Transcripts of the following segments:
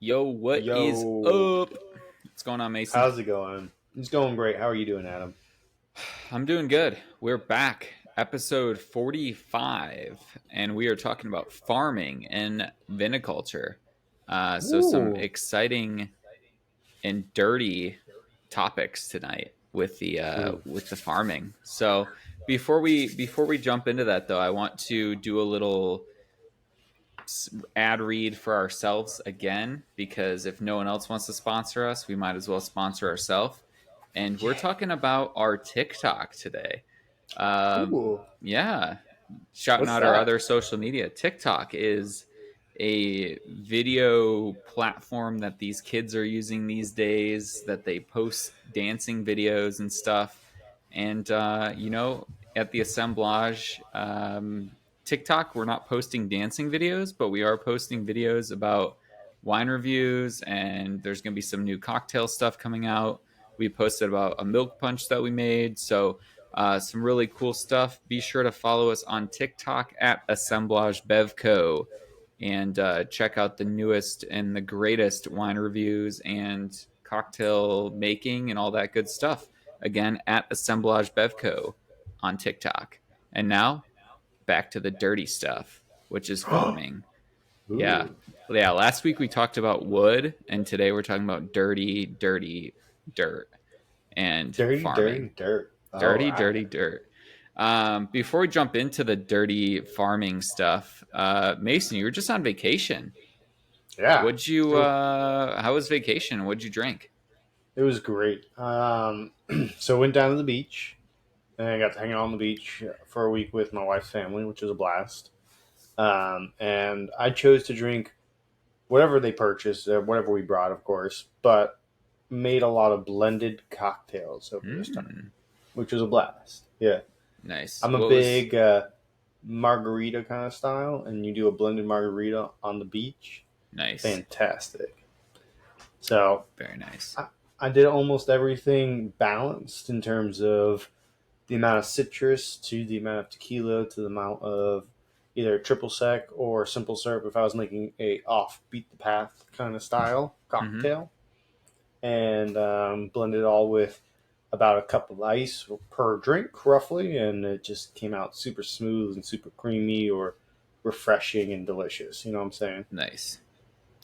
Yo, what is Yo, up? What's going on, Mason? how's it going? It's going great. How are you doing, Adam? I'm doing good. We're back, episode 45, and we are talking about farming and viniculture. So, some Ooh, exciting and dirty topics tonight ooh. with the farming. So, before we jump into that, though, I want to do a little ad read for ourselves again because if no one else wants to sponsor us, we might as well sponsor ourselves. And we're Yeah. talking about our TikTok today. Um, Ooh. yeah, shouting What's out our that? other social media. TikTok is a video platform that these kids are using these days that they post dancing videos and stuff. And, at the Assemblage TikTok, we're not posting dancing videos, but we are posting videos about wine reviews, and there's going to be some new cocktail stuff coming out. We posted about a milk punch that we made. So, some really cool stuff. Be sure to follow us on TikTok at Assemblage Bevco and check out the newest and the greatest wine reviews and cocktail making and all that good stuff. Again, at Assemblage Bevco on TikTok. And now back to the dirty stuff, which is farming. Yeah. Ooh. Yeah. Last week we talked about wood, and today we're talking about dirty, dirty dirt and Dirty, farming. dirty dirt. All Dirty, right. dirty dirt. Before we jump into the dirty farming stuff, Mason, you were just on vacation. Yeah. So How was vacation? What'd you drink? it was great. So went down to the beach and I got to hang out on the beach for a week with my wife's family, which was a blast. And I chose to drink whatever they purchased, whatever we brought, of course, but made a lot of blended cocktails over this time, Mm, which was a blast. Yeah. nice. I'm a What was big margarita kind of style, and you do a blended margarita on the beach. nice? Fantastic. So Very nice. I did almost everything balanced in terms of the amount of citrus to the amount of tequila to the amount of either triple sec or simple syrup if I was making a off beat the path kind of style Hmm. cocktail, and blended it all with about a cup of ice per drink roughly, and it just came out super smooth and super creamy or refreshing and delicious. You know what I'm saying? Nice.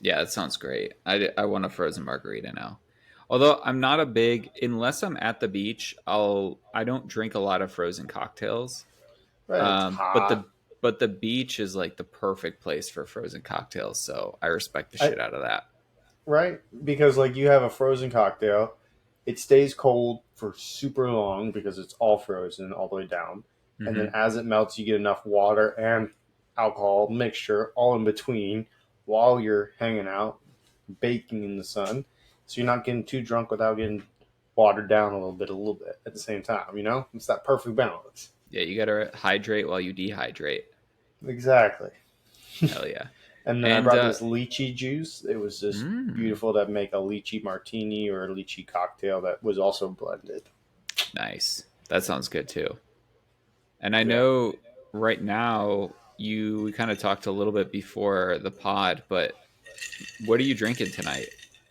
Yeah, that sounds great. I want a frozen margarita now. Although I'm not a big unless I'm at the beach, I don't drink a lot of frozen cocktails. Right, it's But hot. the beach is like the perfect place for frozen cocktails, so I respect the I, shit out of that. right, because like you have a frozen cocktail, it stays cold for super long because it's all frozen all the way down, and then Hmm. as it melts, you get enough water and alcohol mixture all in between while you're hanging out, baking in the sun. So you're not getting too drunk without getting watered down a little bit at the same time. You know, it's that perfect balance. Yeah, you gotta hydrate while you dehydrate. Exactly. Hell yeah. And then I And brought this lychee juice. It was just mm, beautiful to make a lychee martini or a lychee cocktail that was also blended. nice. That sounds good too. And I Yeah. know right now we kind of talked a little bit before the pod, but what are you drinking tonight?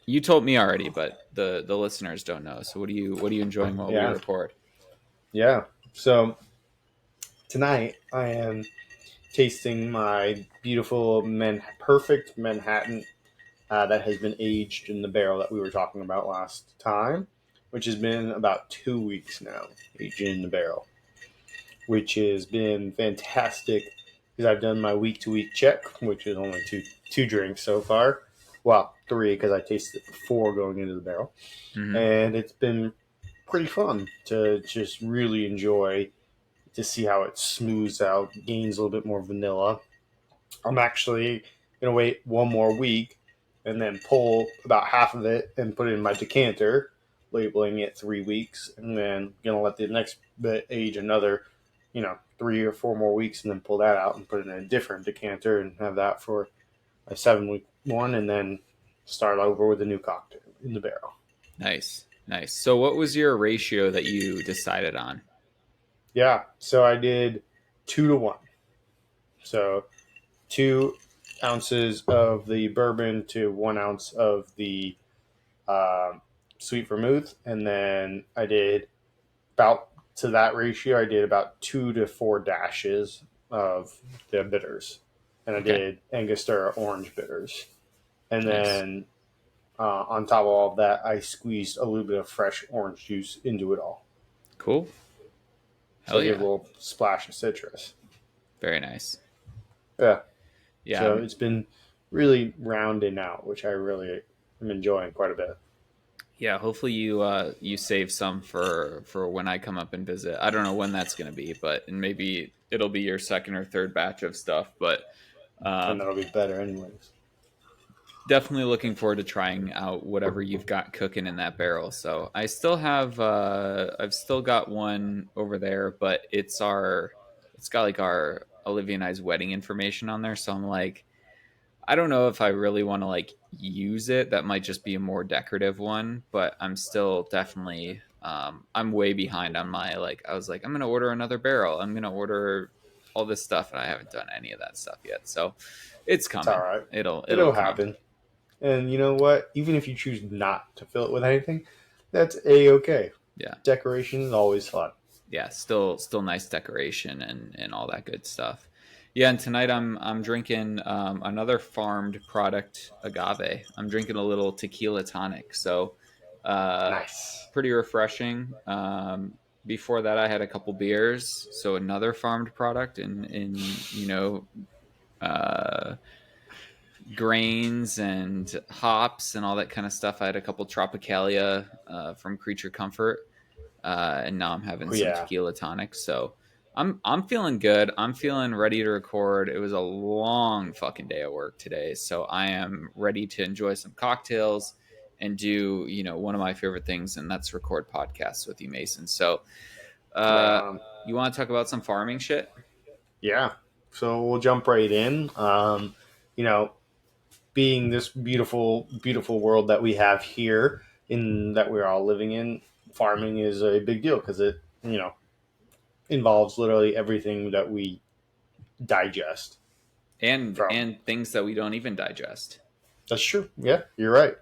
You told me already, but the listeners don't know. So what are you enjoying while we Yeah. record? Yeah. So tonight I am tasting my beautiful perfect Manhattan that has been aged in the barrel that we were talking about last time, which has been about 2 weeks now, aged in the barrel, which has been fantastic because I've done my week to week check, which is only two drinks so far. Well, three because I tasted it before going into the barrel, Hmm. and it's been pretty fun to just really enjoy to see how it smooths out, gains a little bit more vanilla. I'm actually gonna wait one more week and then pull about half of it and put it in my decanter, labeling it 3 weeks, and then gonna let the next bit age another, 3 or 4 more weeks, and then pull that out and put it in a different decanter and have that for a 7 week one, and then start over with a new cocktail in the barrel. Nice, nice. So what was your ratio that you decided on? Yeah, so I did 2 to 1. So two ounces of the bourbon to 1 ounce of the um, sweet vermouth, and then I did about to that ratio. I did about 2 to 4 dashes of the bitters, and I Okay, did Angostura orange bitters, and nice, then on top of all of that, I squeezed a little bit of fresh orange juice into it all. cool, So hell I give a yeah, little splash of citrus. very nice. Yeah. Yeah, So it's been really rounding out, which I really am enjoying quite a bit. yeah. Hopefully you save some for when I come up and visit. I don't know when that's gonna be, but and maybe it'll be your second or third batch of stuff. But And um, that'll be better, anyways. definitely looking forward to trying out whatever you've got cooking in that barrel. So I still have I've still got one over there, but it's got like our Olivia and I's wedding information on there. So I'm like, I don't know if I really want to like use it. That might just be a more decorative one, but I'm still definitely I'm way behind on my like I was like I'm gonna order another barrel. I'm gonna order all this stuff and I haven't done any of that stuff yet. So it's It's all coming. right. It'll It'll come. happen. And you know what? Even if you choose not to fill it with anything, that's a okay. Yeah. Decoration is always fun. Yeah, still nice decoration and all that good stuff. Yeah, and tonight I'm drinking another farmed product, agave. I'm drinking a little tequila tonic, so uh, Nice. pretty refreshing. Before that, I had a couple beers, so another farmed product in uh, grains and hops and all that kind of stuff. I had a couple Tropicalia from Creature Comfort, and now I'm having Oh some yeah. tequila tonic. So I'm feeling good. I'm feeling ready to record. It was a long fucking day at work today, so I am ready to enjoy some cocktails and do one of my favorite things, and that's record podcasts with you, Mason. So Right uh, on. you want to talk about some farming shit? Yeah. So we'll jump right in. You know, being this beautiful, beautiful world that we have here in that we're all living in, farming is a big deal because it, involves literally everything that we digest from. And things that we don't even digest. That's true. Yeah, you're right.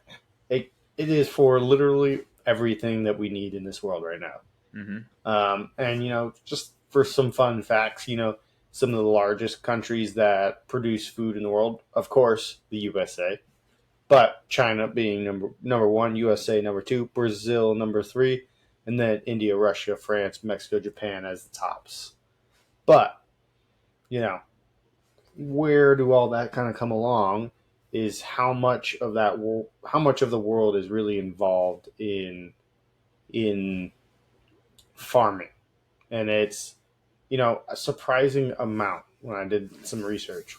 It is for literally everything that we need in this world right now. Hmm. And just for some fun facts, some of the largest countries that produce food in the world, of course, the USA, but China being number one, USA number two, Brazil number three, and then India, Russia, France, Mexico, Japan as the tops. But you know, where do all that kind of come along? Is how much of the world is really involved in farming, and it's a surprising amount when I did some research.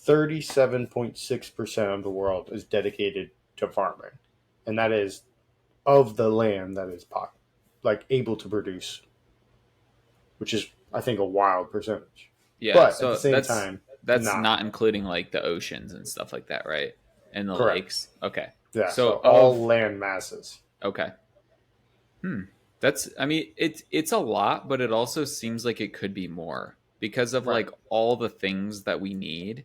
37.6% of the world is dedicated to farming, and that is of the land that is like able to produce, which is I think a wild percentage. Yeah, But at the so same that's time, that's not not including like the oceans and stuff like that, right? And the correct. lakes. Okay. Yeah, so So all of land masses. okay. Hmm. That's I mean it's a lot, but it also seems like it could be more because of Right. like all the things that we need.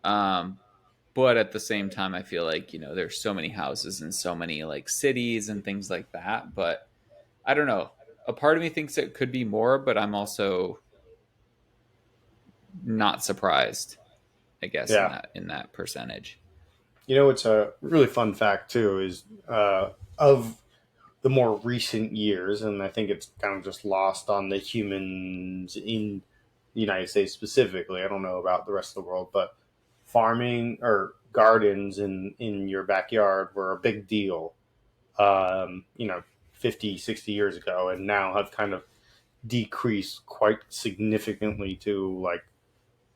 Um but at the same time I feel like, there's so many houses and so many like cities and things like that, but I don't know. A part of me thinks it could be more, but I'm also not surprised, I guess Yeah. in that percentage. It's a really fun fact too is of the more recent years, and I think it's kind of just lost on the humans in the United States specifically. I don't know about the rest of the world, but farming or gardens in your backyard were a big deal, um, you know, 50, 60 years ago, and now have kind of decreased quite significantly to like,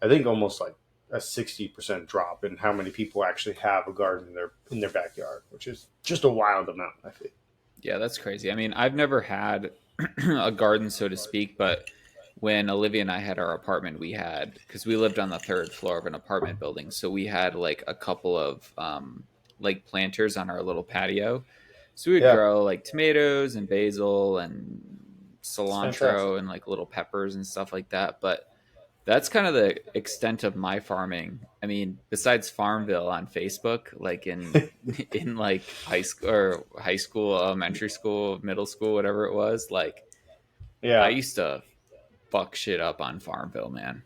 I think almost like a 60% drop in how many people actually have a garden in their backyard, which is just a wild amount, I think. Yeah, that's crazy. I mean, I've never had a garden, so to speak, but when Olivia and I had our apartment, we had because we lived on the third floor of an apartment building, so we had like a couple of like planters on our little patio. So we would Yeah, grow like tomatoes and basil and it's fantastic. cilantro and like little peppers and stuff like that. But That's kind of the extent of my farming. I mean, besides Farmville on Facebook, like in like high school, elementary school, middle school, whatever it was, like I Yeah, used to fuck shit up on Farmville, man.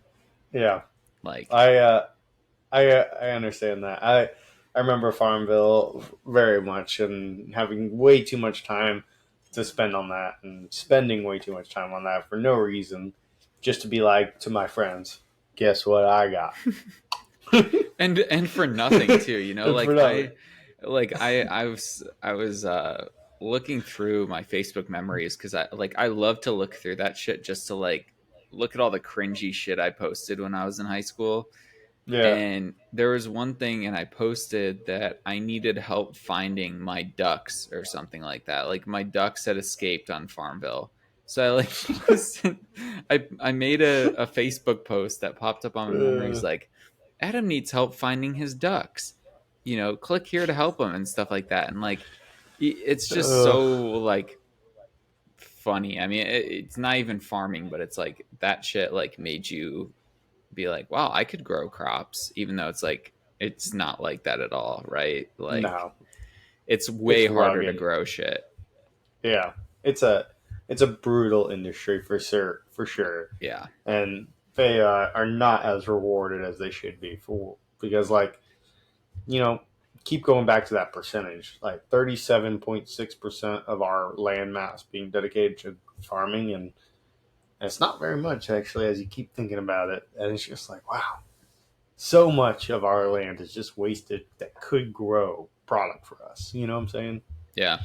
yeah. Like, I I understand that. I remember Farmville very much and having way too much time to spend on that and spending way too much time on that for no reason, just to be like to my friends, guess what I got? and for nothing too, you know, For like nothing. I was looking through my Facebook memories because I love to look through that shit just to like look at all the cringy shit I posted when I was in high school. Yeah. And there was one thing, and I posted that I needed help finding my ducks or something like that. Like my ducks had escaped on Farmville. So I like posted, I made a Facebook post that popped up on my memories Uh, like, Adam needs help finding his ducks. You know, click here to help him and stuff like that. And like, it's just uh, so like funny. I mean, it's not even farming, but it's like that shit like made you be like, wow, I could grow crops, even though it's like it's not like that at all, right? Like no, it's way it's harder to rugged. grow shit. Yeah, it's a brutal industry for sure, for sure, Yeah. and they are not as rewarded as they should be for because like keep going back to that percentage, like 37.6% of our land mass being dedicated to farming, and it's not very much actually as you keep thinking about it, and it's just like wow, so much of our land is just wasted that could grow product for us. You know what I'm saying? Yeah.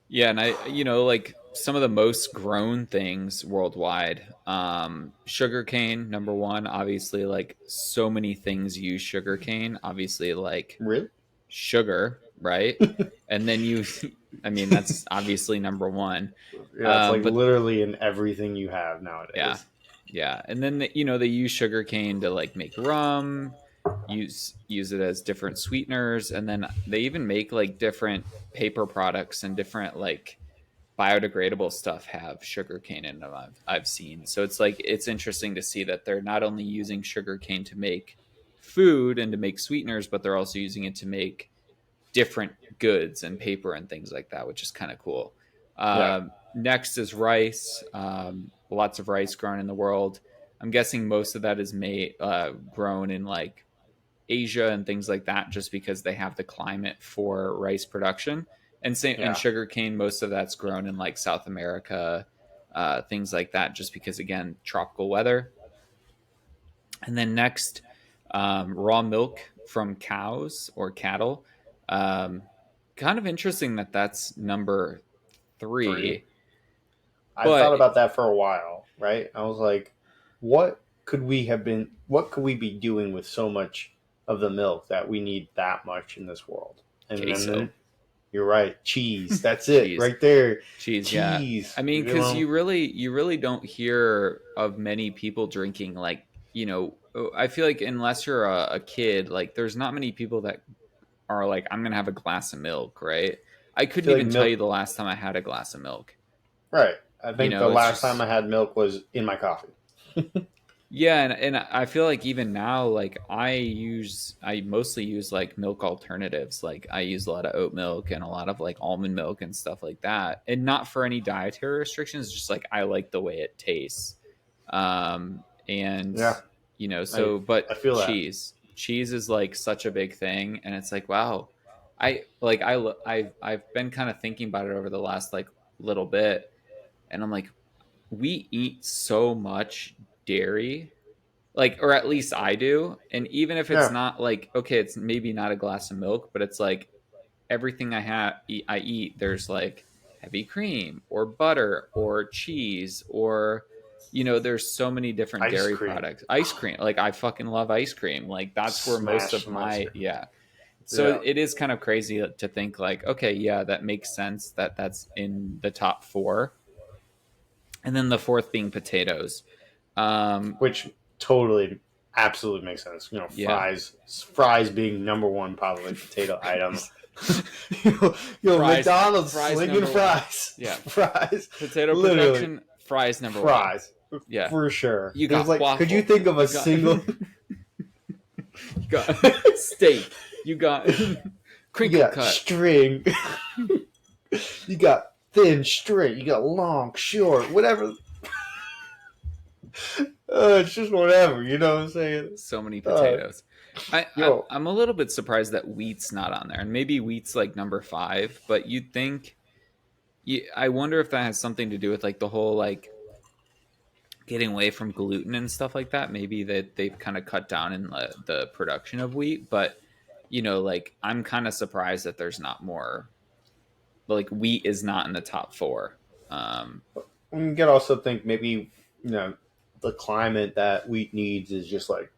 Yeah, and like some of the most grown things worldwide, sugarcane number one, obviously like so many things use sugarcane, obviously like Really? sugar, right? And then you I mean that's obviously number one. Yeah, it's like But literally in everything you have yeah, nowadays. yeah, and then they use sugarcane to like make rum, use it as different sweeteners, and then they even make like different paper products and different like biodegradable stuff have sugarcane in them. I've seen, so it's like it's interesting to see that they're not only using sugarcane to make food and to make sweeteners, but they're also using it to make different goods and paper and things like that, which is kind of cool. Yeah, Next is rice. Lots of rice grown in the world. I'm guessing most of that is made grown in like Asia and things like that, just because they have the climate for rice production. And yeah, sugarcane, most of that's grown in like South America, things like that, just because again tropical weather. And then next, raw milk from cows or cattle. Um, Kind of interesting that that's number three. three. I thought But about that for a while, right? I was like, what could we have been? What could we be doing with so much of the milk that we need that much in this world? And then queso, you're right, cheese. That's it, cheese, right there. cheese, yeah. I Cheese. mean, because you really don't hear of many people drinking like I feel like unless you're a kid, like there's not many people that are like I'm gonna have a glass of milk, right? I I couldn't feel like even tell milk. you the last time I had a glass of milk. Right. I think the It's last time just I had milk was in my coffee. yeah, and I feel like even now, like I mostly use like milk alternatives. Like I use a lot of oat milk and a lot of like almond milk and stuff like that, and not for any dietary restrictions. Just like I like the way it tastes, and Yeah, I so but I feel that. cheese is like such a big thing, and it's like wow, I've been kind of thinking about it over the last like little bit, and I'm like we eat so much dairy, like, or at least I do. And even if it's Yeah, not like, okay, it's maybe not a glass of milk, but it's like everything I eat, there's like heavy cream or butter or cheese or, there's so many different ice dairy cream. products. Ice cream, like I fucking love ice cream. Like that's where most Smash of some ice my, cream. yeah. So Yeah, it is kind of crazy to think like, okay, yeah, that makes sense that that's in the top four. And then the fourth being potatoes. Um, which totally, absolutely makes sense. yeah. Fries being number one probably potato item. you fries McDonald's fries slinging number one. fries, Yeah. fries, Potato literally production, fries number one. fries. Yeah. for sure. You There's got like, could you waffle. think of a You got single? you got steak. You got You crinkle got cut. string. You got thin, straight. You got long, short, whatever. It's just whatever. You know what I'm saying? So many Uh, potatoes. I, I yo, I'm a little bit surprised that wheat's not on there, and maybe wheat's like number five. But you'd think. I wonder if that has something to do with like the whole like getting away from gluten and stuff like that. Maybe that they've kind of cut down in the production of wheat, but like I'm kind of surprised that there's not more. Like wheat is not in the top four. Um, you could also think maybe the climate that wheat needs is just like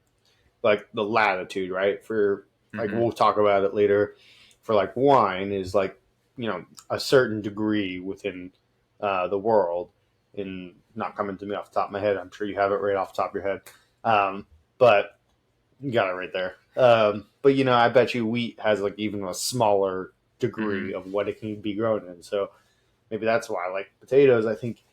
the latitude, right? For like mhm. we'll talk about it later. For like wine is like a certain degree within the world. And not coming to me off the top of my head. I'm sure you have it right off the top of your head. But you got it right there. But I bet you wheat has like even a smaller degree Mhm. of what it can be grown in. So maybe that's why. Like potatoes, I think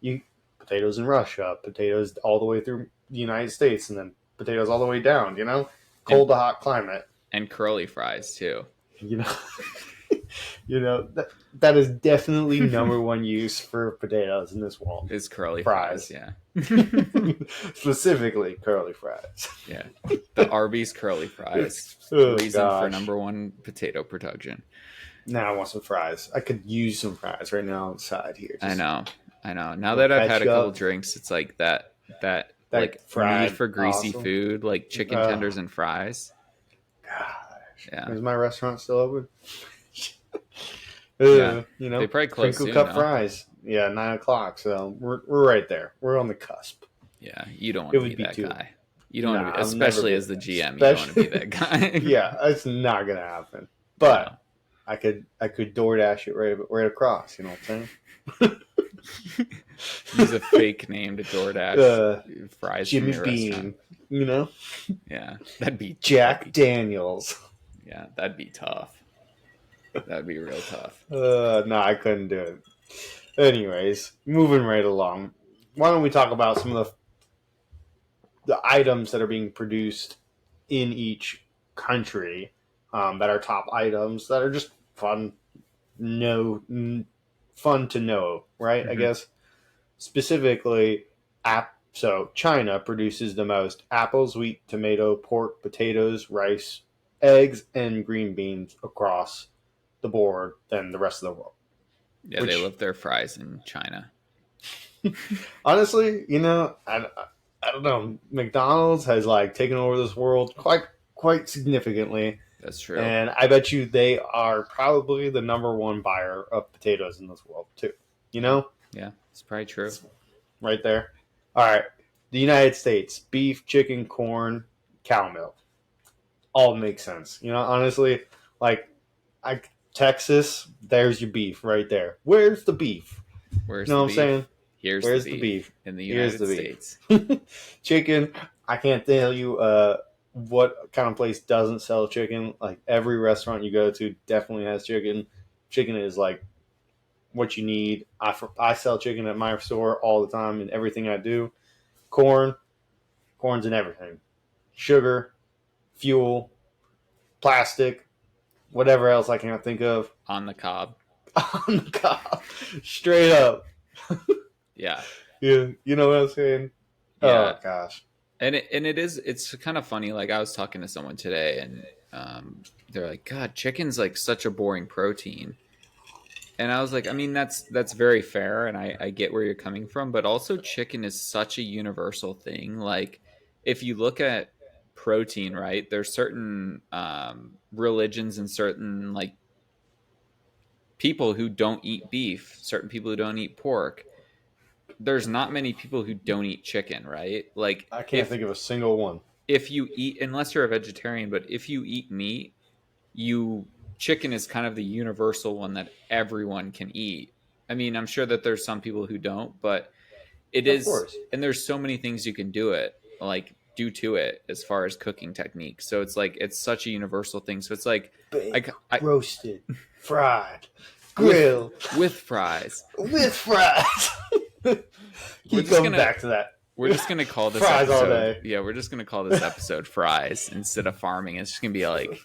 you potatoes in Russia, potatoes all the way through the United States, and then potatoes all the way down. and Cold to hot climate. and curly fries too. You know, that is definitely number one use for potatoes in this world. Is curly fries, Fries, yeah. specifically curly fries. Yeah. The Arby's curly fries, Oh reason for gosh. number one potato production. Now I want some fries. I could use some fries right now outside here. I Just know. I know. a Now little that I've had a couple ketchup. drinks, it's like that That like need fried, for greasy awesome. food, like chicken Oh tenders and fries. gosh, Yeah. is my restaurant still open? Yeah. They probably close Crinkle soon, cut no? fries. Yeah, 9 o'clock. So we're right there. We're on the cusp. Yeah. You don't want It to be would be that too. guy. You don't want to Nah, be, I've never especially been. as the GM, you don't want to be Especially, that guy. yeah, it's not gonna happen. No. But I could DoorDash it right across. You know what I'm Use a saying? fake name to DoorDash fries from Jimmy your restaurant. Bean. You know, Yeah. That'd be Jack Daniels. yeah, that'd be tough. That'd be real tough. No, I couldn't do it. Anyways, moving right along. Why don't we talk about some of the items that are being produced in each country that are top items that are just no, fun to know, right? I Hmm. guess specifically, So China produces the most apples, wheat, tomato, pork, potatoes, rice, eggs, and green beans across the board than the rest of the world. Yeah, they Which love their fries in China. honestly, I don't know. McDonald's has like taken over this world quite significantly, That's true. and I bet you they are probably the number one buyer of potatoes in this world too. You Yeah. know, Yeah, it's probably true. it's right there. All right, the United States: beef, chicken, corn, cow milk. All makes sense. Honestly, like Texas, there's your beef right there. Where's the beef? You Where's know the what I'm saying? beef? Here's the Where's the beef beef? in the Here's United the beef. States. Chicken. I can't tell you what kind of place doesn't sell chicken. Like every restaurant you go to definitely has chicken. Chicken is like what you need. I sell chicken at my store all the time in everything I do. Corn, corn's in everything. Sugar, fuel, plastic, whatever else I can't think of. On the cob. On the cob, straight up. Yeah. Yeah, you know what I'm saying? Yeah. Oh gosh. It's kind of funny. Like I was talking to someone today and they're like, God, chicken's like such a boring protein. And I was like, I mean, that's very fair, and I get where you're coming from, but also chicken is such a universal thing. Like, if you look at protein, right, there's certain religions and certain like people who don't eat beef, certain people who don't eat pork. There's not many people who don't eat chicken, right? Like, I can't if think of a single one. if you eat, unless you're a vegetarian, but if you eat meat, you chicken is kind of the universal one that everyone can eat. I mean, I'm sure that there's some people who don't, but it Of is, course. and there's so many things you can do it, like do to it as far as cooking techniques. So it's like it's such a universal thing. So it's like Baked, I roasted, fried, with grilled, with fries. with fries. we're Keep just going gonna back to that. we're just gonna call this Fries all episode, day. yeah, we're just gonna call this episode fries instead of farming. It's just gonna be like,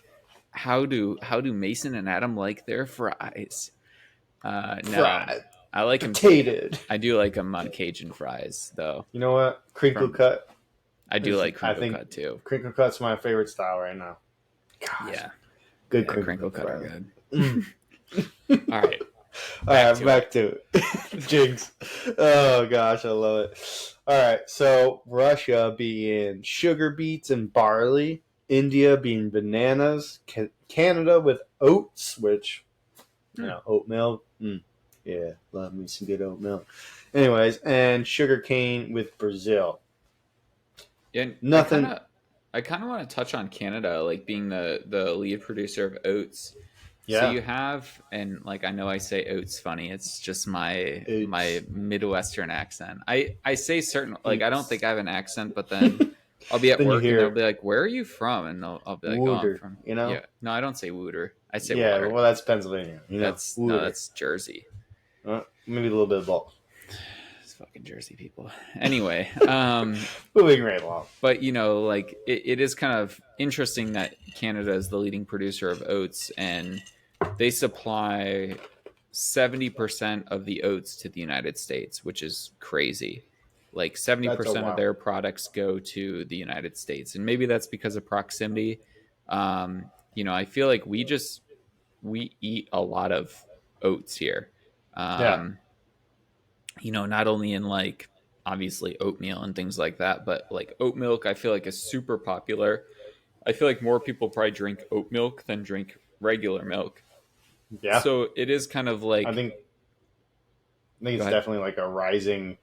how do Mason and Adam like their fries? No, Fried. I like them. Potatoed. I do like them on Cajun fries though. You know what? Crinkle From cut I do is, like I crinkle think, cut too. crinkle cut's my favorite style right now. Gosh, Yeah, good yeah, crinkle crinkle cut cut are fries. good. Mm. All right, All back right, to it. back to it. Jinx. Oh gosh, I love it. All right, so Russia being sugar beets and barley, India being bananas, Canada with oats, which Hmm. oat milk. Yeah, love me some good oat milk. Anyways, and sugar cane with Brazil. And Nothing. I kind of want to touch on Canada, like being the lead producer of oats. So Yeah, you have, and like I know I say oats funny. It's just my oats. Midwestern accent. I say certain, like I don't Oats. think I have an accent, but then I'll be at Then you work and they'll hear be like, "Where are you from?" And I'll be like, "Oh, I'm water. from You know. yeah." No, I don't say wooter. I say Yeah, water. well, that's Pennsylvania. That's no, Water. that's Jersey. Maybe a little bit of both. It's fucking Jersey people. Anyway, Moving right along. but like it is kind of interesting that Canada is the leading producer of oats, and they supply 70% of the oats to the United States, which is crazy. Like That's a 70% of wow. their products go to the United States. And maybe that's because of proximity. I feel like we eat a lot of oats here. Yeah, Um, not only in like obviously oatmeal and things like that, but like oat milk, I feel like is super popular. I feel like more people probably drink oat milk than drink regular milk. yeah. So it is kind of I like, think I think go it's ahead. definitely like a rising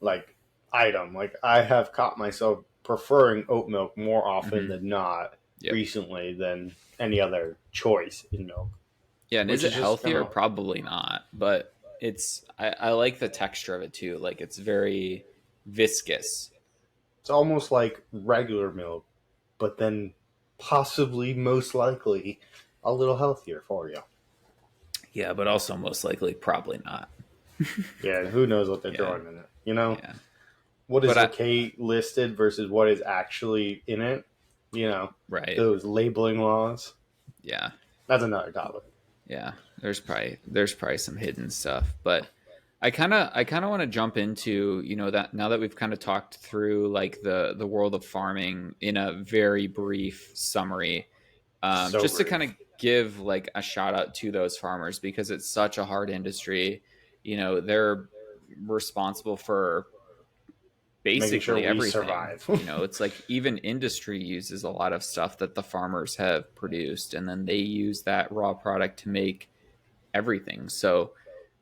like item. Like I have caught myself preferring oat milk more often Hmm. than not Yep. recently than any other choice in milk, Yeah, and is which it is just kind healthier? of Probably not, but I like the texture of it too. Like it's very viscous. it's almost like regular milk, but then possibly most likely a little healthier for you. Yeah, but also most likely probably not. Yeah, who knows what they're Yeah, throwing in it? You know, yeah. what But is okay listed versus what is actually in it? You know, right. those labeling laws. Yeah. That's another topic. Yeah. There's probably some hidden stuff, but I kind of want to jump into, that now that we've kind of talked through like the world of farming in a very brief summary, So just to kind of brief. give like a shout out to those farmers because it's such a hard industry. They're responsible for Making sure basically we everything. survive. It's like even industry uses a lot of stuff that the farmers have produced, and then they use that raw product to make everything. So,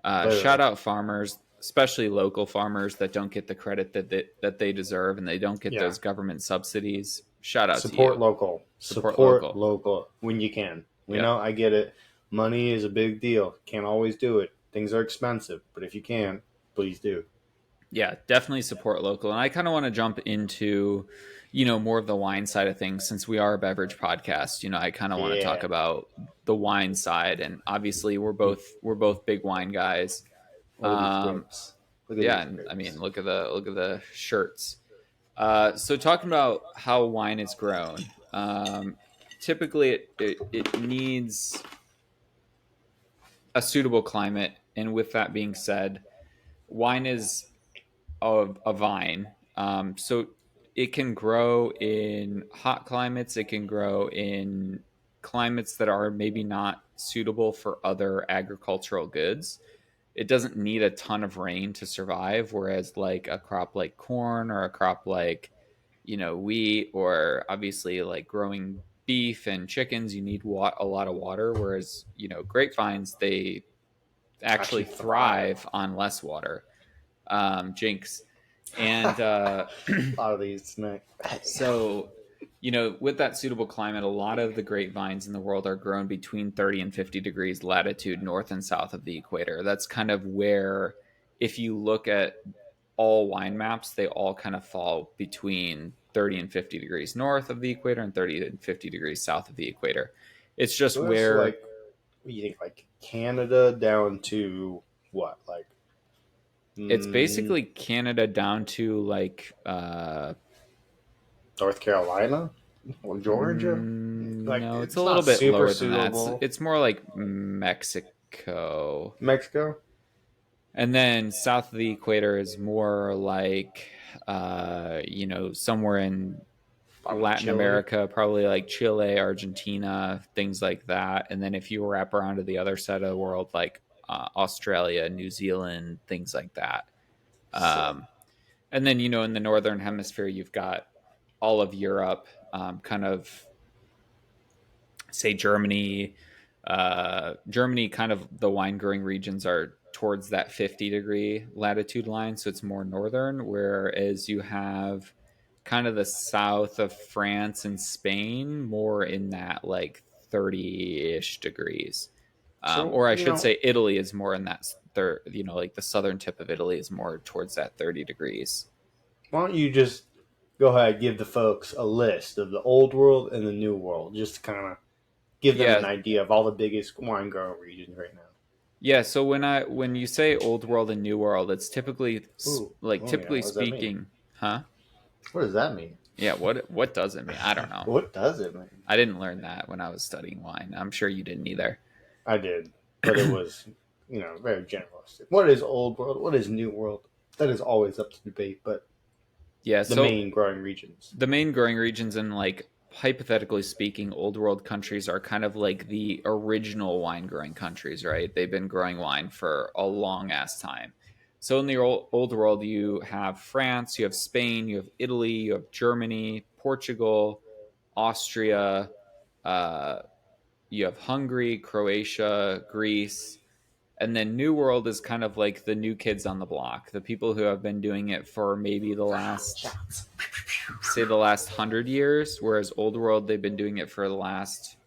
shout Literally. out farmers, especially local farmers that don't get the credit that they deserve, and they don't get Yeah. those government subsidies. Shout out to Support you. local. Support Support local. local when you can. We Yep. know, I get it. Money is a big deal. Can't always do it. Things are expensive, but if you can, please do. Yeah, definitely support local. And I kind of want to jump into, more of the wine side of things since we are a beverage podcast. I kind of want to talk Yeah. about the wine side, and obviously we're both big wine guys. Oh, these Um, grapes. Look at yeah, these and I mean, grapes. look at the shirts. So talking about how wine is grown, typically it needs a suitable climate, and with that being said, wine is a vine. So it can grow in hot climates. It can grow in climates that are maybe not suitable for other agricultural goods. It doesn't need a ton of rain to survive, whereas like a crop like corn or a crop like wheat or obviously like growing beef and chickens, you need a lot of water. Whereas grapevines, they actually Actually thrive. thrive on less water. Jinx. And A lot of these tonight. so, with that suitable climate, a lot of the grapevines in the world are grown between 30 and 50 degrees latitude north and south of the equator. That's kind of where, if you look at all wine maps, they all kind of fall between 30 and 50 degrees north of the equator and 30 and 50 degrees south of the equator. It's just So that's where, like, what do you think, like Canada down to what, like It's Mm, basically Canada down to like North Carolina or Georgia. Like no, it's a it's little not bit super lower than that. suitable. It's more like Mexico. Mexico, And then south of the equator is more like somewhere in probably Latin Chile. America, probably like Chile, Argentina, things like that. And then if you wrap around to the other side of the world, like Australia, New Zealand, things like that. Sick. Um, and then, in the northern hemisphere, you've got all of Europe, kind of say Germany. Germany, kind of the wine growing regions are towards that 50-degree latitude line, so it's more northern. Whereas you have kind of the south of France and Spain more in that like 30-ish degrees. So Or I should say, Italy is more in that third. Like the southern tip of Italy is more towards that 30 degrees. why don't you just go ahead and give the folks a list of the old world and the new world, just to kind of give them an Yeah, idea of all the biggest wine growing regions right now. yeah. So when you say old world and new world, it's typically Ooh, like oh yeah, typically what does that mean? speaking, huh? What does that mean? Yeah. What does it mean? I don't know. What does it mean? I didn't learn that when I was studying wine. I'm sure you didn't either. I did, but it was, very generalistic. What is old world? What is new world? That is always up to debate, but Yeah. the So main growing regions. the main growing regions in, like, hypothetically speaking, old world countries are kind of like the original wine growing countries, right? They've been growing wine for a long ass time. So in the old world, you have France, you have Spain, you have Italy, you have Germany, Portugal, Austria, uh, you have Hungary, Croatia, Greece. And then New World is kind of like the new kids on the block, the people who have been doing it for maybe Shots. the last 100 years, whereas Old World, they've been doing it for the last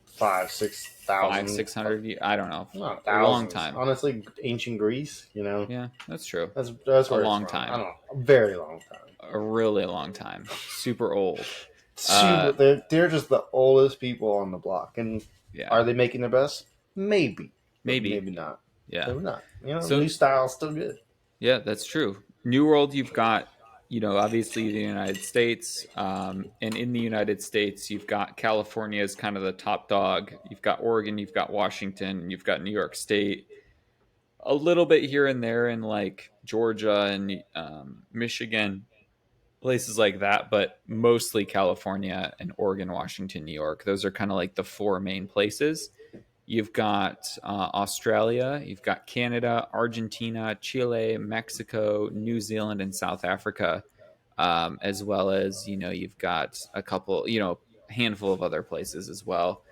Five, six five, thousand, 600 years. I don't know, not a long thousands. time. Honestly, ancient Greece. Yeah, that's true. That's A where it's long from. I time, don't know, a very long time. a really long time, super old. Super. Uh, They're just the oldest people on the block, and are yeah, they making their best? Maybe, but maybe. maybe not. Yeah. Maybe not. New So style still good. yeah, that's true. New World, you've got, obviously the United States. And in the United States, you've got California as kind of the top dog. You've got Oregon, you've got Washington, you've got New York State, a little bit here and there in like Georgia and Michigan, places like that, but mostly California and Oregon, Washington, New York. Those are kind of like the four main places. You've got Australia, you've got Canada, Argentina, Chile, Mexico, New Zealand, and South Africa, as well as, you've got a couple, handful of other places as well,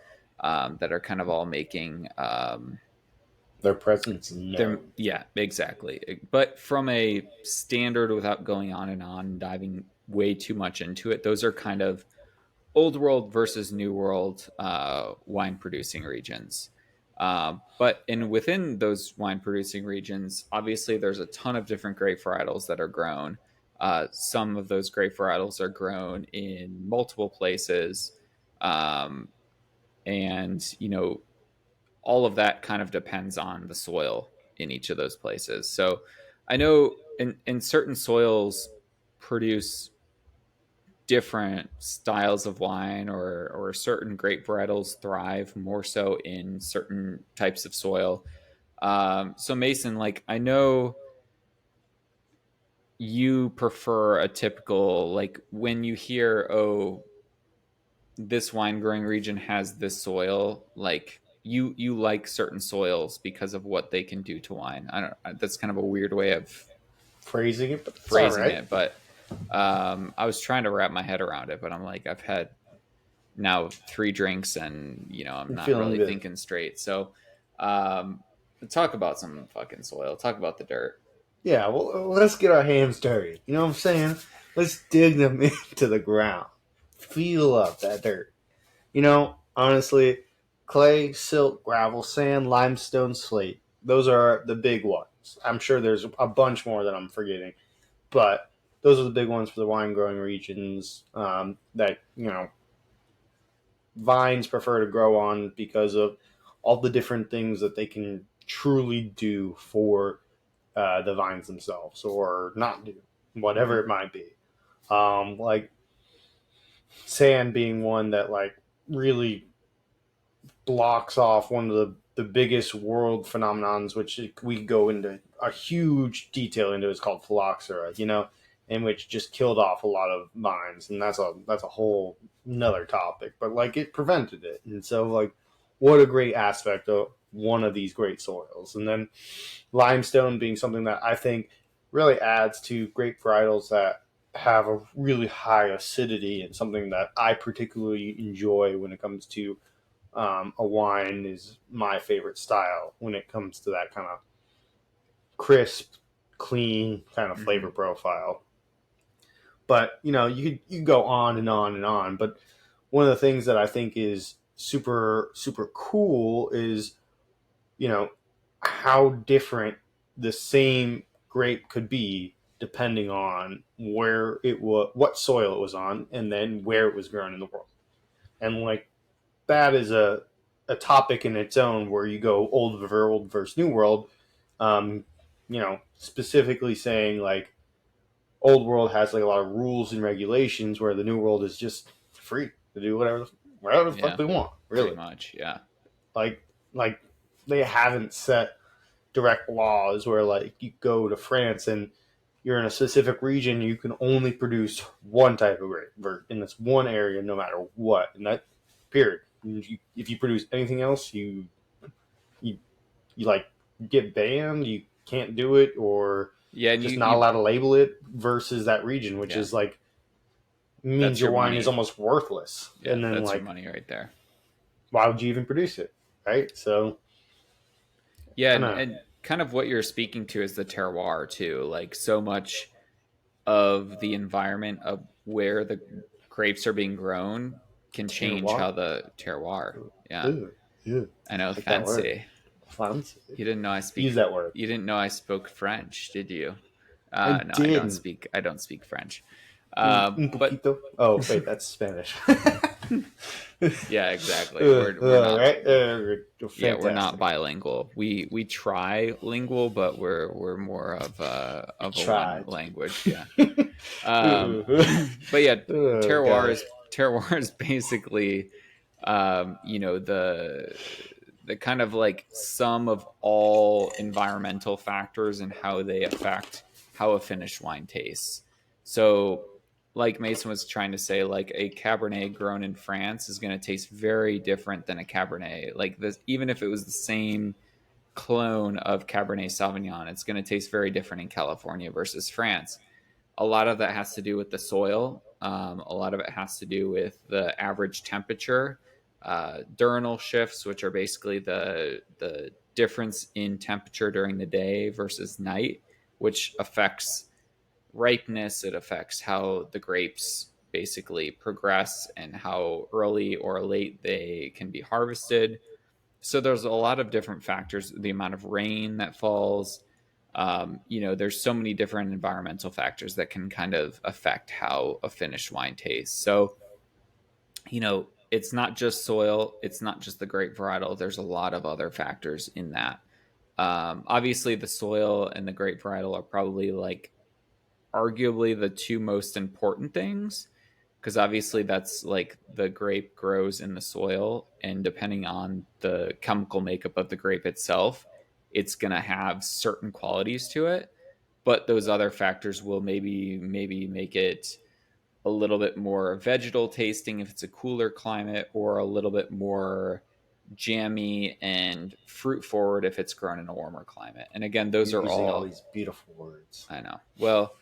that are kind of all making Their presence known. yeah, exactly. But from a standard, without going on and diving way too much into it, those are kind of old world versus new world wine producing regions. But within those wine producing regions, obviously there's a ton of different grape varietals that are grown. Some of those grape varietals are grown in multiple places. Um, and, all of that kind of depends on the soil in each of those places. So I know in certain soils produce different styles of wine, or certain grape varietals thrive more so in certain types of soil. So Mason, like, I know you prefer a typical, like, when you hear, oh, this wine growing region has this soil, like, you like certain soils because of what they can do to wine. I don't That's kind of a weird way of Phrasing it, but it's all phrasing right. it, but I was trying to wrap my head around it, but I'm like, I've had now 3 drinks, and I'm I'm not feeling really good. thinking straight. So um talk about some fucking soil, talk about the dirt. Yeah, well, let's get our hands dirty. You know what I'm saying? Let's dig them into the ground. Feel up that dirt. Honestly, clay, silt, gravel, sand, limestone, slate. Those are the big ones. I'm sure there's a bunch more that I'm forgetting, but those are the big ones for the wine growing regions that vines prefer to grow on because of all the different things that they can truly do for the vines themselves or not do, whatever Hmm. it might be. Like sand being one that like really blocks off one of the biggest world phenomenons, which we go into a huge detail into. It's called phylloxera, in which just killed off a lot of vines, and that's a whole another topic. But like it prevented it, and so like what a great aspect of one of these great soils. And then limestone being something that I think really adds to grape varietals that have a really high acidity, and something that I particularly enjoy when it comes to a wine is my favorite style when it comes to that kind of crisp, clean kind of Hmm. flavor profile. But you go on and on and on. But one of the things that I think is super super cool is you know how different the same grape could be depending on where it was, what soil it was on, and then where it was grown in the world. And like that is a topic in its own where you go old world versus new world. Specifically saying like old world has like a lot of rules and regulations where the new world is just free to do whatever the fuck Yeah, they want. pretty Really, much. Yeah. like they haven't set direct laws where like you go to France and you're in a specific region, you can only produce one type of grape in this one area, no matter what, and that period. If you produce anything else, you you like get banned. You can't do it, or Yeah, and just not allowed to label it. Versus that region, which yeah, is like means that's your your wine is money. almost worthless. Yeah, And then that's your like, money right there. why would you even produce it, right? So Yeah, I don't know. and kind of what you're speaking to is the terroir too. Like so much of the environment of where the grapes are being grown can change Terroir. how the terroir. Yeah, Ew, ew. I know, I like that word. fancy. Fancy. You didn't know I speak. Use that word. You didn't know I spoke French, did you? I No, I don't didn't. speak. I don't speak French. Un But poquito. Oh wait, that's Spanish. yeah, exactly. We're not. Right. Yeah, we're not Fantastic. bilingual. We try lingual, but we're more I of a one tried. language. Yeah. Um, but yeah, Oh terroir is gosh. terroir is basically the kind of like sum of all environmental factors and how they affect how a finished wine tastes. So like Mason was trying to say, like a Cabernet grown in France is going to taste very different than a Cabernet. Like this, even if it was the same clone of Cabernet Sauvignon, it's going to taste very different in California versus France. A lot of that has to do with the soil. A lot of it has to do with the average temperature, diurnal shifts, which are basically the difference in temperature during the day versus night, which affects ripeness. It affects how the grapes basically progress and how early or late they can be harvested. So there's a lot of different factors. The amount of rain that falls. There's so many different environmental factors that can kind of affect how a finished wine tastes. So, it's not just soil, it's not just the grape varietal. There's a lot of other factors in that. Obviously, the soil and the grape varietal are probably like arguably the two most important things because obviously that's like the grape grows in the soil and depending on the chemical makeup of the grape itself, it's going to have certain qualities to it, but those other factors will maybe make it a little bit more vegetal tasting if it's a cooler climate, or a little bit more jammy and fruit forward if it's grown in a warmer climate. And again, those You're are using all all. these beautiful words. I know. Well,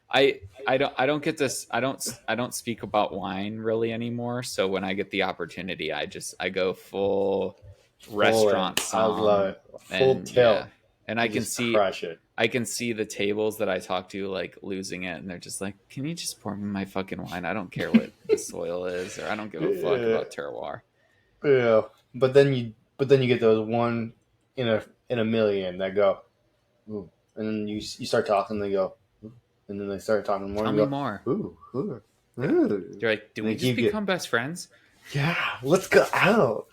I don't get this. I don't speak about wine really anymore. So when I get the opportunity, I go full Full in. restaurant I love som, it. Full and yeah, tilt. and You just crush it. I can see the tables that I talk to like losing it, and they're just like, "Can you just pour me my fucking wine? I don't care what the soil is, or I don't give a fuck Yeah, about terroir." yeah. But then you get those one in a million that go, ooh, and then you start talking, they go, ooh, and then they start talking more Tell and me go, more. ooh, ooh, Yeah, ooh, you're like, "Do and we they just keep getting, become best friends?" yeah, let's go out.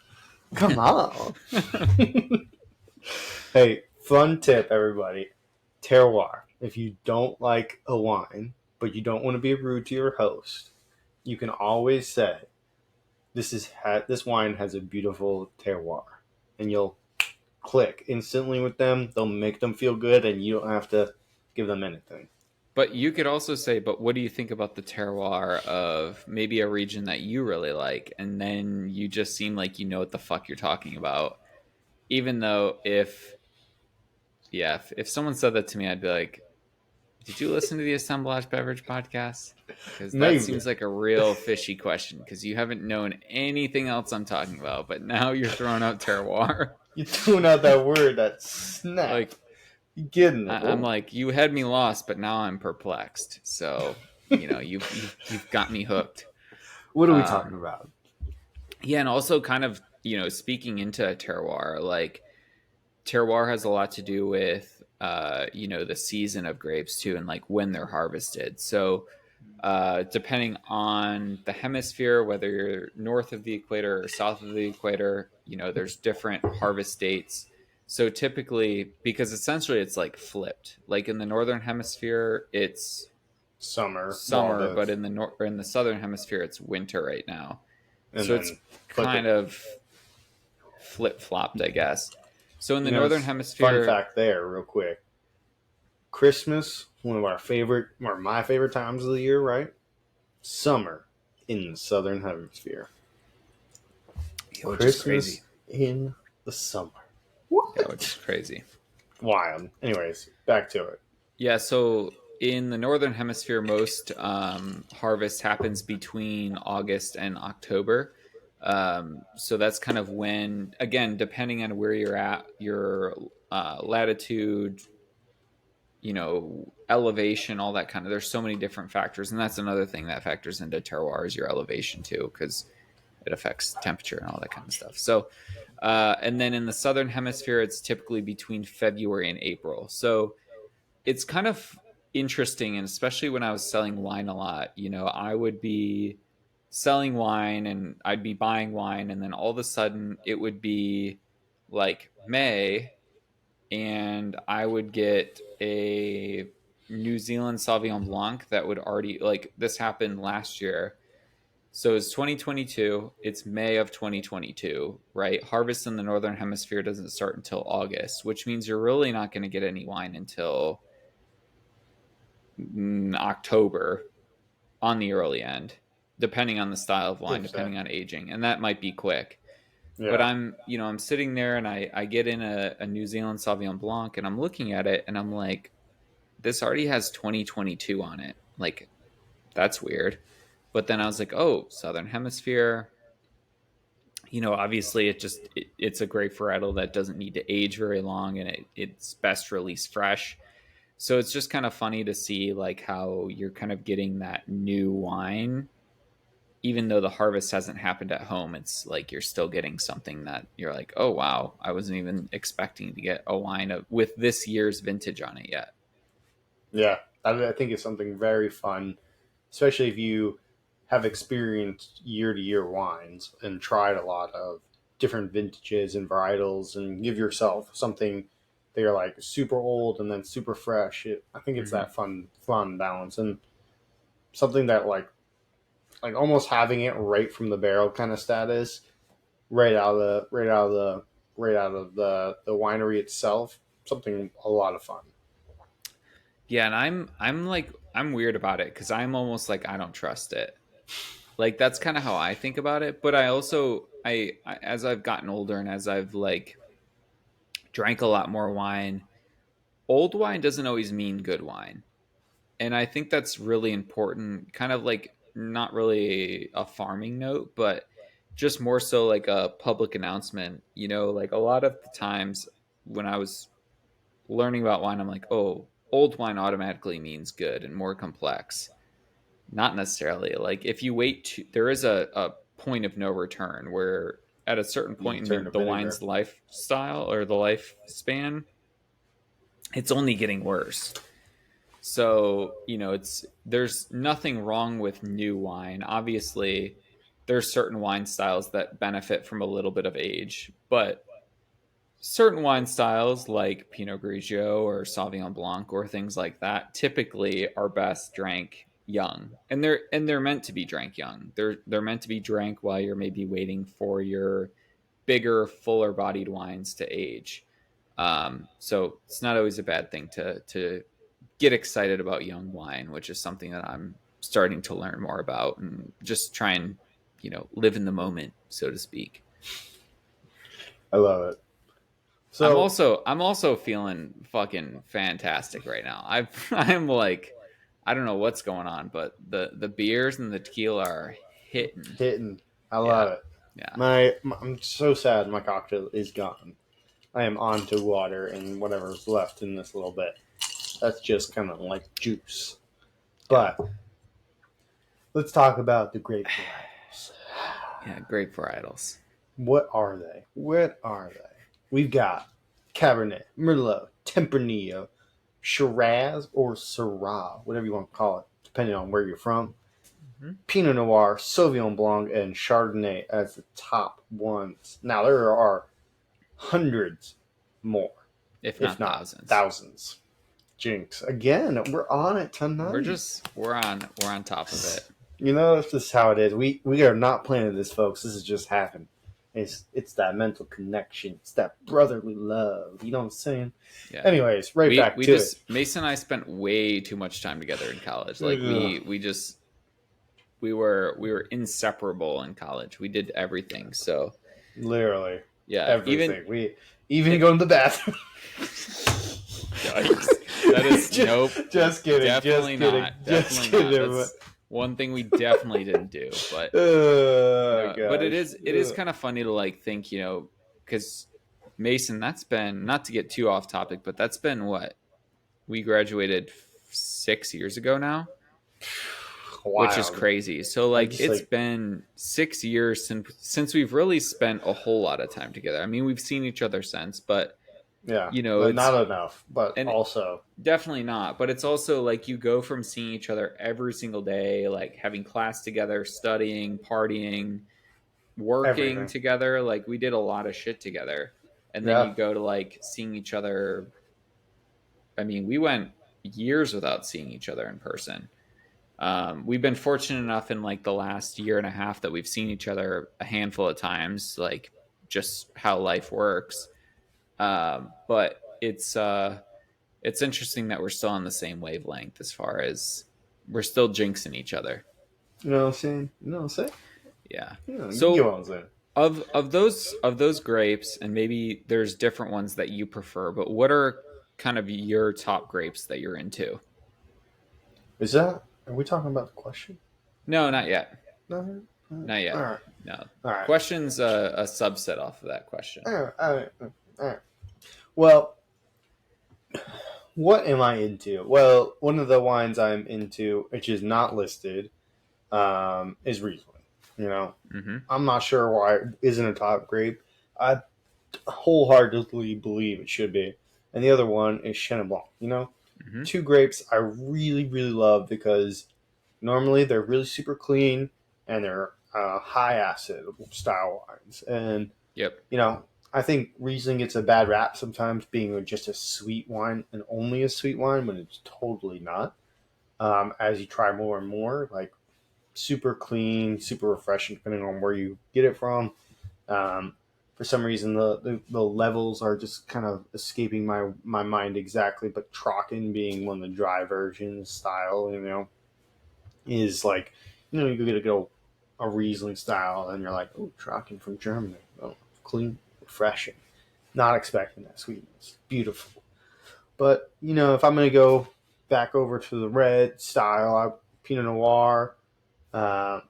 Come on. Hey, fun tip, everybody. terroir. If you don't like a wine, but you don't want to be rude to your host, you can always say, this wine has a beautiful terroir, and you'll click instantly with them. They'll make them feel good, and you don't have to give them anything. But you could also say, but what do you think about the terroir of maybe a region that you really like? And then you just seem like you know what the fuck you're talking about. Even though if someone said that to me, I'd be like, did you listen to the Assemblage Beverage podcast? Because that Maybe seems like a real fishy question because you haven't known anything else I'm talking about, but now you're throwing out terroir. you tune out that word, that snap. Like, You getting it? I'm Oh, like, you had me lost, but now I'm perplexed. So, you've got me hooked. what are we talking Um, about? yeah, and also kind of, speaking into terroir, like terroir has a lot to do with the season of grapes too, and like when they're harvested. So depending on the hemisphere, whether you're north of the equator or south of the equator, there's different harvest dates. So typically, because essentially it's like flipped, like in the northern hemisphere it's Summer, while summer, the but in the southern hemisphere it's winter right now. and So it's then flip kind it. of flip flopped, I guess. So in the northern Fun hemisphere, fact there, real quick. Christmas, one of my favorite times of the year, right? Summer in the southern hemisphere. yeah, which is Christmas crazy. in the summer. Yeah, which is What? crazy. Wild. Anyways, back to it. Yeah, so in the northern hemisphere, most harvest happens between August and October. So that's kind of when, again, depending on where you're at, your latitude, elevation, all that kind of. There's so many different factors, and that's another thing that factors into terroir is your elevation too, because it affects temperature and all that kind of stuff. So, and then in the southern hemisphere, it's typically between February and April. So it's kind of interesting, and especially when I was selling wine a lot, I would be selling wine and I'd be buying wine, and then all of a sudden it would be like May, and I would get a New Zealand Sauvignon Blanc that would already, like, this happened last year. So it's 2022. It's May of 2022, right? Harvest in the Northern Hemisphere doesn't start until August, which means you're really not going to get any wine until October on the early end, depending on the style of wine, If that. depending on aging. And that might be quick. But Yeah. I'm sitting there and I get in a New Zealand Sauvignon Blanc and I'm looking at it and I'm like, this already has 2022 on it. Like, that's weird. But then I was like, oh, Southern Hemisphere. Obviously it's a grape varietal that doesn't need to age very long, and it's best released fresh. So it's just kind of funny to see like how you're kind of getting that new wine, even though the harvest hasn't happened at home. It's like you're still getting something that you're like, oh wow, I wasn't even expecting to get a wine with this year's vintage on it yet. Yeah. I think it's something very fun, especially if you have experienced year to year wines and tried a lot of different vintages and varietals and give yourself something that you're like super old and then super fresh. I think it's Mm-hmm. that fun balance and something that like almost having it right from the barrel kind of status, right out of the winery itself. Something a lot of fun. Yeah, and I'm like I'm weird about it because I'm almost like I don't trust it. Like that's kind of how I think about it. But I also as I've gotten older and as I've like drank a lot more wine, old wine doesn't always mean good wine. And I think that's really important, kind of like not really a farming note, but just more so like a public announcement. Like a lot of the times when I was learning about wine, I'm like, oh, old wine automatically means good and more complex. Not necessarily. Like if you there is a point of no return where at a certain You point in turn to the wine's vinegar. lifestyle or the lifespan, it's only getting worse. So, there's nothing wrong with new wine. Obviously, there's certain wine styles that benefit from a little bit of age, but certain wine styles like Pinot Grigio or Sauvignon Blanc or things like that typically are best drank young, and they're meant to be drank young. They're meant to be drank while you're maybe waiting for your bigger, fuller bodied wines to age. So it's not always a bad thing to get excited about young wine, which is something that I'm starting to learn more about and just try and live in the moment, so to speak. I love it. I'm So also I'm also feeling fucking fantastic right now. I'm like I don't know what's going on, but the beers and the tequila are hitting. hitting, I Yeah, love it. yeah, I'm so sad my cocktail is gone. I am on to water and whatever's left in this little bit. That's just kind of like juice. yeah, But let's talk about the grape varietals. yeah. Great varietals. What are they? What are they? We've got Cabernet, Merlot, Tempranillo, Shiraz, or Syrah, whatever you want to call it, depending on where you're from. Hmm. Pinot Noir, Sauvignon Blanc, and Chardonnay as the top ones. Now, there are hundreds more, If if not not thousands. thousands. Jinx. Again, we're on it tonight. We're on top of it. You know, this is how it is. We are not planning this, folks. This is just happening. It's that mental connection. It's that brotherly love. You know what I'm saying? Yeah. Anyways, right We back we to it. just Mason and I spent way too much time together in college. Like Ugh, we were inseparable in college. We did everything. So literally yeah, even everything. We even it, go to the bathroom. yikes. That is nope. Just kidding. Just Definitely kidding. not. Just Definitely not. kidding. That's one thing we definitely didn't do. But Oh no, but it gosh. is it is kind of funny to like think, because Mason, that's been not to get too off topic, but that's been what we graduated 6 years ago now, which is Wild. crazy. So I'm like just it's like, been 6 years since we've really spent a whole lot of time together. I mean, we've seen each other since, but yeah, but it's not enough. But and also definitely not. But it's also like you go from seeing each other every single day, like having class together, studying, partying, working everything. together. Like we did a lot of shit together. And then Yeah. you go to like seeing each other. I mean, we went years without seeing each other in person. We've been fortunate enough in like the last year and a half that we've seen each other a handful of times, like just how life works. But it's interesting that we're still on the same wavelength as far as we're still jinxing each other. You know what I'm saying? You know what I'm saying? Yeah. You get what So I'm saying. of those grapes, and maybe there's different ones that you prefer, but what are kind of your top grapes that you're into? Is that? Are we talking about the question? No, not yet. No. Not All yet. right. No. All right. Question's a subset off of that question. All right. All right. All right. Well, what am I into? Well, one of the wines I'm into, which is not listed, is Riesling. You know, Mm-hmm. I'm not sure why it isn't a top grape. I wholeheartedly believe it should be. And the other one is Chenin Blanc. You know, Mm-hmm. two grapes I really, really love because normally they're really super clean and they're high acid style wines. And, Yep. you know, I think Riesling gets a bad rap sometimes being just a sweet wine and only a sweet wine when it's totally not. As you try more and more, like super clean, super refreshing, depending on where you get it from. Um, for some reason, the levels are just kind of escaping my mind exactly. But Trocken being one of the dry versions style, you know, is like, you know, you get a Riesling style, and you're like, oh, Trocken from Germany, oh, clean, refreshing. Not expecting that sweetness, beautiful. But you know, if I'm gonna go back over to the red style, Pinot Noir, uh,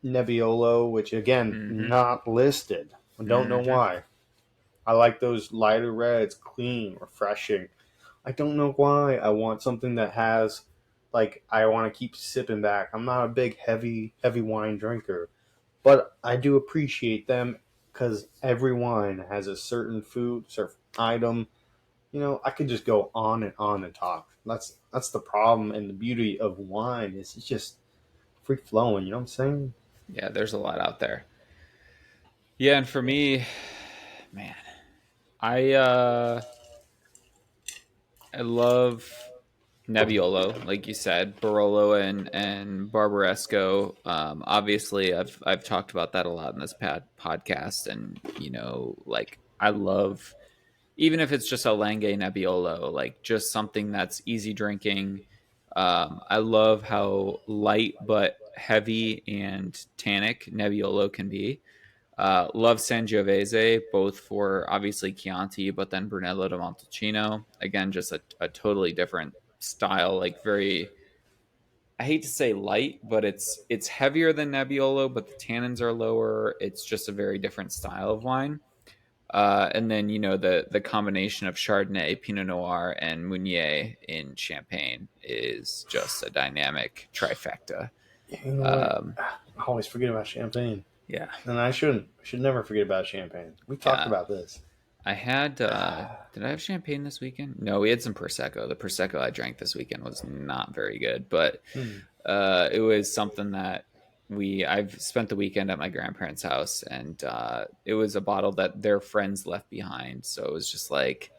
Nebbiolo, which again Mm-hmm. not listed. I don't know Mm-hmm. why. I like those lighter reds, clean, refreshing. I don't know why. I want something that has, like, I want to keep sipping back. I'm not a big heavy wine drinker, but I do appreciate them because every wine has a certain food, certain item. You know, I could just go on and talk. That's the problem and the beauty of wine is it's just free flowing. You know what I'm saying? Yeah, there's a lot out there. Yeah, and for me, man, I I love Nebbiolo, like you said, Barolo and Barbaresco. Obviously, I've talked about that a lot in this podcast, and like I love, even if it's just a Lange Nebbiolo, like just something that's easy drinking. I love how light but heavy and tannic Nebbiolo can be. Love Sangiovese, both for obviously Chianti, but then Brunello de Montalcino. Again, just a totally different style, like very. I hate to say light, but it's heavier than Nebbiolo, but the tannins are lower. It's just a very different style of wine. And then the combination of Chardonnay, Pinot Noir, and Meunier in Champagne is just a dynamic trifecta. You know what? Um, I always forget about champagne, yeah, and I shouldn't. I should never forget about champagne. We talked yeah. about this. I had. Did I have champagne this weekend? No, we had some prosecco. The prosecco I drank this weekend was not very good, but Hmm. it was something that I've spent the weekend at my grandparents' house, and it was a bottle that their friends left behind. So it was just like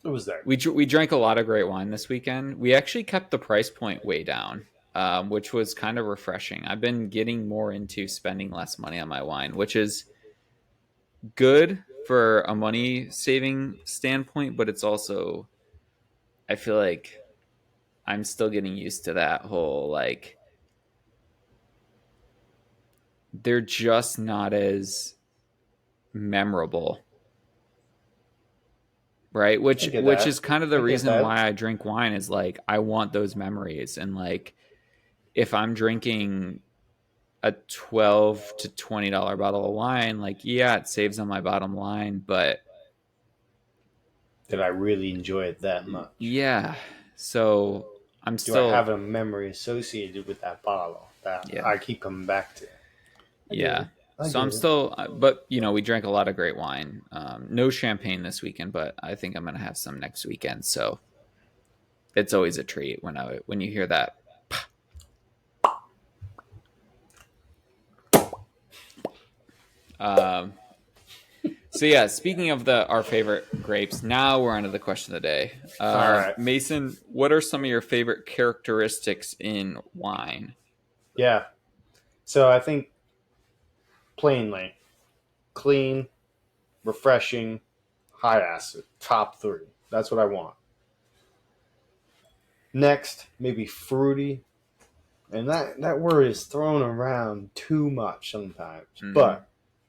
It was there. we drank a lot of great wine this weekend. We actually kept the price point way down, which was kind of refreshing. I've been getting more into spending less money on my wine, which is good for a money saving standpoint, but it's also, I feel like I'm still getting used to that whole like they're just not as memorable, right? I get Which that. is kind of the I get reason that. why I drink wine, is like I want those memories. And like if I'm drinking a $12 to $20 bottle of wine, like yeah, it saves on my bottom line, but Did I really enjoy it that much? yeah. So I'm Do I have still, a memory associated with that bottle that yeah. I keep coming back to? I get Yeah. it. I So I'm get it. still, but we drank a lot of great wine. No champagne this weekend, but I think I'm gonna have some next weekend. So it's always a treat when you hear that. Um, so yeah, speaking of the our favorite grapes, now we're on to the question of the day. All right. Mason, what are some of your favorite characteristics in wine? Yeah. So I think plainly, clean, refreshing, high acid, top three. That's what I want. Next, maybe fruity, and that word is thrown around too much sometimes. Mm-hmm. But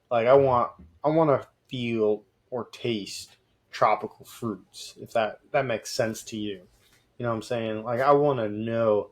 like I want to feel or taste tropical fruits. If that makes sense to you, you know what I'm saying? Like I want to know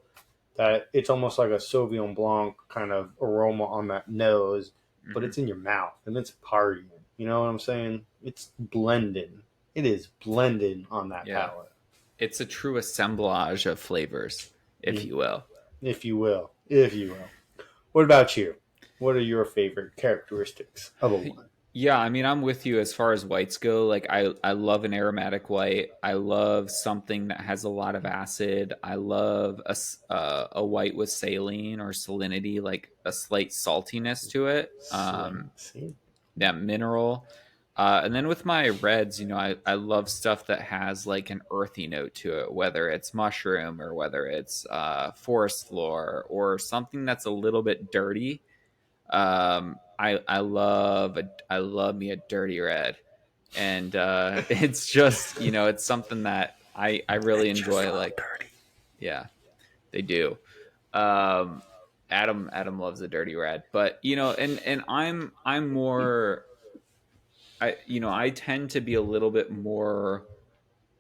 that it's almost like a Sauvignon Blanc kind of aroma on that nose, but Mm-hmm. it's in your mouth and it's partying. You know what I'm saying? It's blended. It is blended on that Yeah, palate, it's a true assemblage of flavors, if you will. if you will. If you will. What about you? What are your favorite characteristics of a wine? Yeah, I mean, I'm with you as far as whites go. Like, I love an aromatic white. I love something that has a lot of acid. I love a white with saline or salinity, like a slight saltiness to it. Sling. See? That mineral. And then with my reds, I love stuff that has like an earthy note to it, whether it's mushroom or whether it's forest floor or something that's a little bit dirty. I love me a dirty red, and it's just it's something that I They really just enjoy. love Like, dirty. yeah, they do. Um, Adam loves a dirty red, but and I'm more, I tend to be a little bit more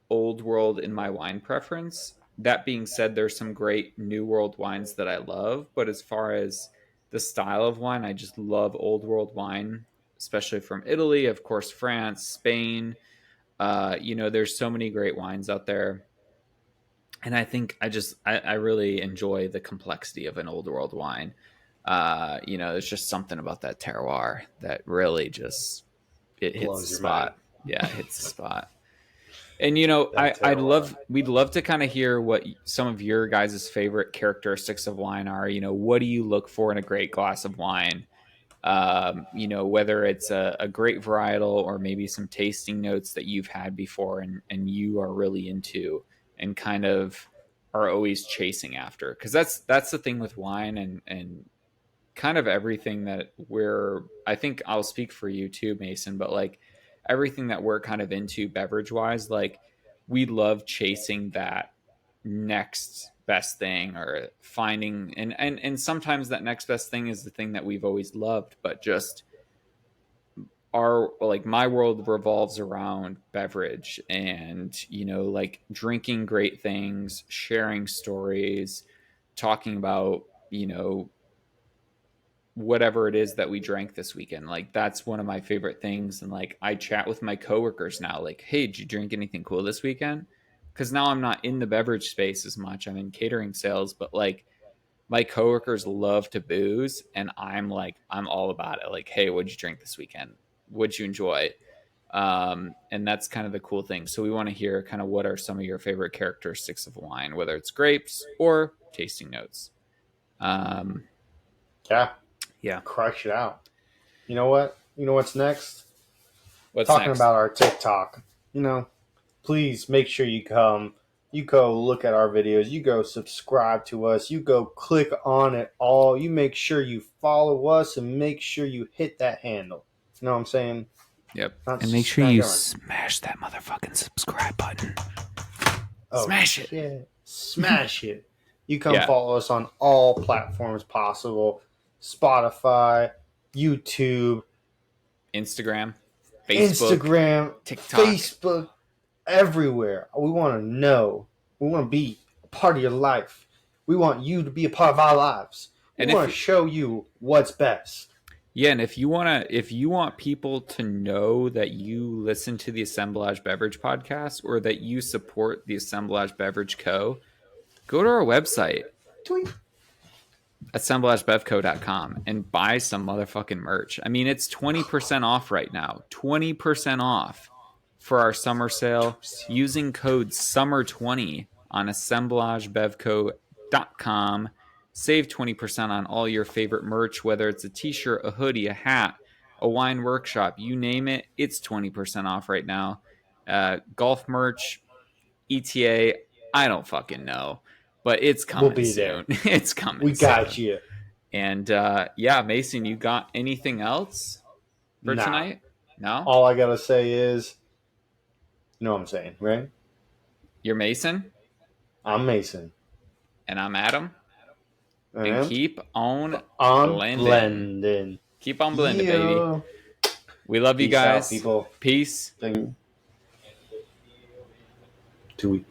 old world in my wine preference. That being said, there's some great new world wines that I love, but as far as the style of wine, I just love old world wine, especially from Italy, of course, France, Spain. There's so many great wines out there. And I think I really enjoy the complexity of an old world wine. There's just something about that terroir that really just it hits the Blows your mind. spot. Yeah, it hits the spot. And That I'd terroir. love we'd love to kind of hear what some of your guys' favorite characteristics of wine are. What do you look for in a great glass of wine? Whether it's a great varietal or maybe some tasting notes that you've had before and you are really into and kind of are always chasing after. Because that's the thing with wine and kind of everything that I think I'll speak for you too, Mason, but like everything that we're kind of into beverage wise, like we love chasing that next best thing or finding and sometimes that next best thing is the thing that we've always loved, but just our like my world revolves around beverage and like drinking great things, sharing stories, talking about whatever it is that we drank this weekend. Like that's one of my favorite things. And like I chat with my coworkers now, like, hey, did you drink anything cool this weekend? Because now I'm not in the beverage space as much. I'm in catering sales, but like my coworkers love to booze, and I'm all about it. Like, hey, what'd you drink this weekend? What'd you enjoy? And that's kind of the cool thing. So we want to hear kind of what are some of your favorite characteristics of wine, whether it's grapes or tasting notes. Um, Yeah, yeah. crush it out. You know what? You know what's next? What's Talking next? about our TikTok. You know, please make sure you come. You go look at our videos. You go subscribe to us. You go click on it all. You make sure you follow us and make sure you hit that handle. You know what I'm saying? Yep. Not And make just sure smack you it on. smash that motherfucking subscribe button. Oh Smash it. shit! Smash it! You come Yeah. follow us on all platforms possible: Spotify, YouTube, Instagram, Facebook, Instagram, TikTok. Facebook, everywhere. We want to know. We want to be a part of your life. We want you to be a part of our lives. We And want to show you what's best. and if you want people to know that you listen to the Assemblage Beverage podcast or that you support the Assemblage Beverage Co., go to our website, Tweet. assemblagebevco.com, and buy some motherfucking merch. I mean, it's 20% off right now. 20% off for our summer sale using code SUMMER20 on assemblagebevco.com. Save 20% on all your favorite merch, whether it's a t-shirt, a hoodie, a hat, a wine workshop, you name it, it's 20% off right now. Golf merch, ETA, I don't fucking know, but it's We'll coming be there. soon. It's coming We got soon. you. And yeah, Mason, you got anything else for Nah. tonight? No? All I gotta say is, you know what I'm saying, right? You're Mason, I'm Mason. and I'm Adam. And And keep on I'm blending. blending. Keep on blending, baby. Yeah. We love you Peace out, guys. people. Peace. Thank you. 2 weeks.